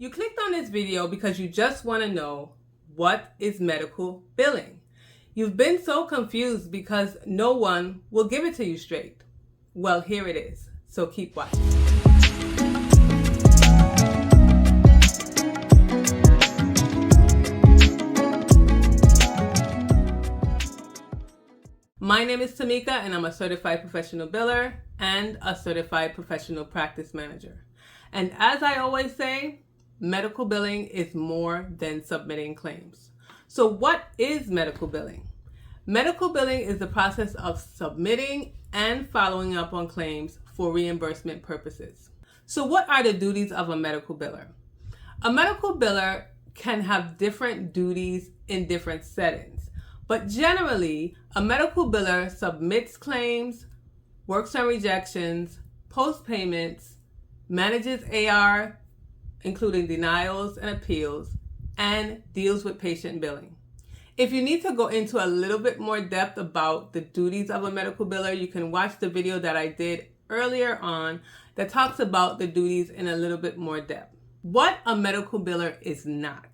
You clicked on this video because you just want to know what is medical billing. You've been so confused because no one will give it to you straight. Well, here it is, so keep watching. My name is Tamika and I'm a certified professional biller and a certified professional practice manager. And as I always say, medical billing is more than submitting claims. So what is medical billing? Medical billing is the process of submitting and following up on claims for reimbursement purposes. So what are the duties of a medical biller? A medical biller can have different duties in different settings, but generally, a medical biller submits claims, works on rejections, posts payments, manages AR, including denials and appeals, and deals with patient billing. If you need to go into a little bit more depth about the duties of a medical biller, you can watch the video that I did earlier on that talks about the duties in a little bit more depth. What a medical biller is not.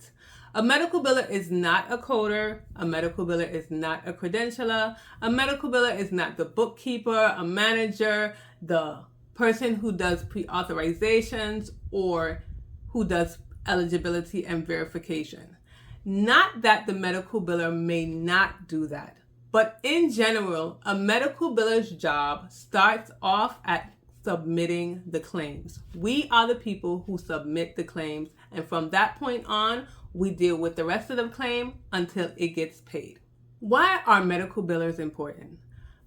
A medical biller is not a coder. A medical biller is not a credentialer. A medical biller is not the bookkeeper, a manager, the person who does pre-authorizations, or who does eligibility and verification. Not that the medical biller may not do that, but in general, a medical biller's job starts off at submitting the claims. We are the people who submit the claims, and from that point on, we deal with the rest of the claim until it gets paid. Why are medical billers important?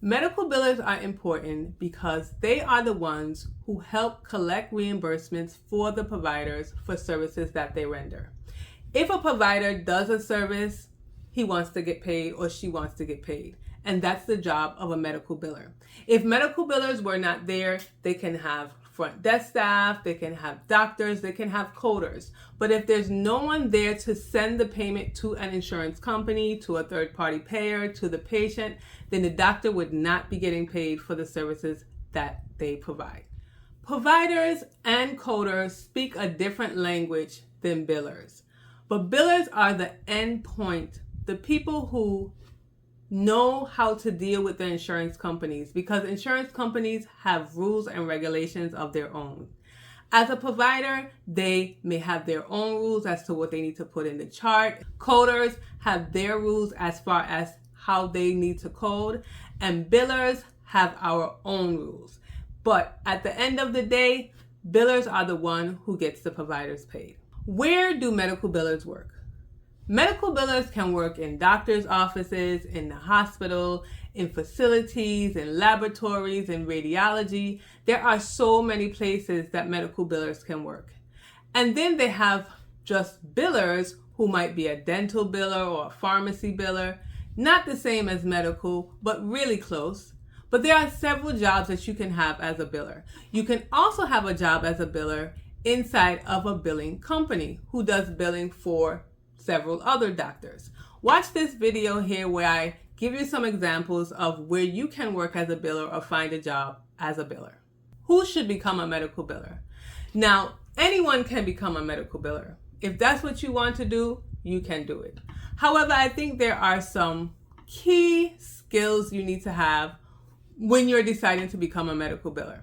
Medical billers are important because they are the ones who help collect reimbursements for the providers for services that they render. If a provider does a service, he wants to get paid or she wants to get paid. And that's the job of a medical biller. If medical billers were not there, they can have front desk staff, they can have doctors, they can have coders. But if there's no one there to send the payment to an insurance company, to a third-party payer, to the patient, then the doctor would not be getting paid for the services that they provide. Providers and coders speak a different language than billers. But billers are the end point, the people who know how to deal with the insurance companies, because insurance companies have rules and regulations of their own. As a provider, they may have their own rules as to what they need to put in the chart. Coders have their rules as far as how they need to code, and billers have our own rules. But at the end of the day, billers are the one who gets the providers paid. Where do medical billers work? Medical billers can work in doctor's offices, in the hospital, in facilities, in laboratories, in radiology. There are so many places that medical billers can work. And then they have just billers who might be a dental biller or a pharmacy biller. Not the same as medical, but really close. But there are several jobs that you can have as a biller. You can also have a job as a biller inside of a billing company who does billing for several other doctors. Watch this video here where I give you some examples of where you can work as a biller or find a job as a biller. Who should become a medical biller? Now, anyone can become a medical biller. If that's what you want to do, you can do it. However, I think there are some key skills you need to have when you're deciding to become a medical biller.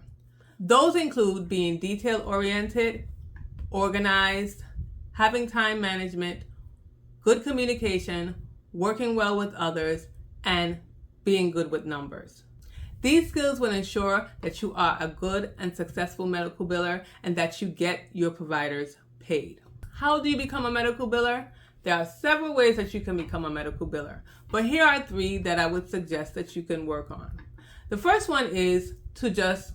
Those include being detail-oriented, organized, having time management, good communication, working well with others, and being good with numbers. These skills will ensure that you are a good and successful medical biller and that you get your providers paid. How do you become a medical biller? There are several ways that you can become a medical biller, but here are 3 that I would suggest that you can work on. The first one is to just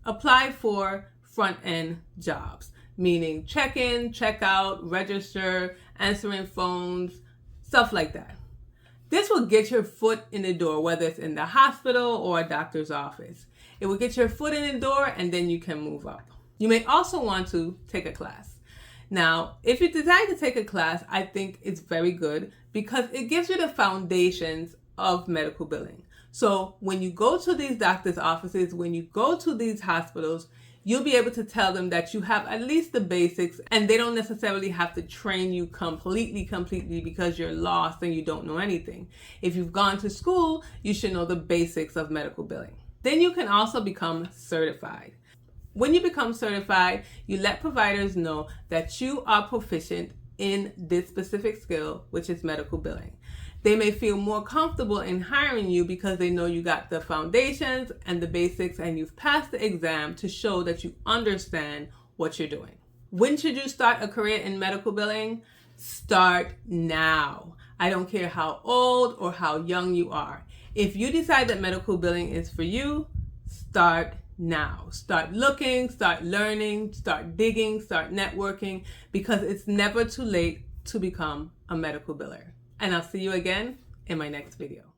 apply for front-end jobs, meaning check-in, check-out, register, answering phones, stuff like that. This will get your foot in the door, whether it's in the hospital or a doctor's office. It will get your foot in the door and then you can move up. You may also want to take a class. Now, if you decide to take a class, I think it's very good because it gives you the foundations of medical billing. So when you go to these doctor's offices, when you go to these hospitals, you'll be able to tell them that you have at least the basics, and they don't necessarily have to train you completely because you're lost and you don't know anything. If you've gone to school, you should know the basics of medical billing. Then you can also become certified. When you become certified, you let providers know that you are proficient in this specific skill, which is medical billing. They may feel more comfortable in hiring you because they know you got the foundations and the basics and you've passed the exam to show that you understand what you're doing. When should you start a career in medical billing? Start now. I don't care how old or how young you are. If you decide that medical billing is for you, start now. Start looking, start learning, start digging, start networking, because it's never too late to become a medical biller. And I'll see you again in my next video.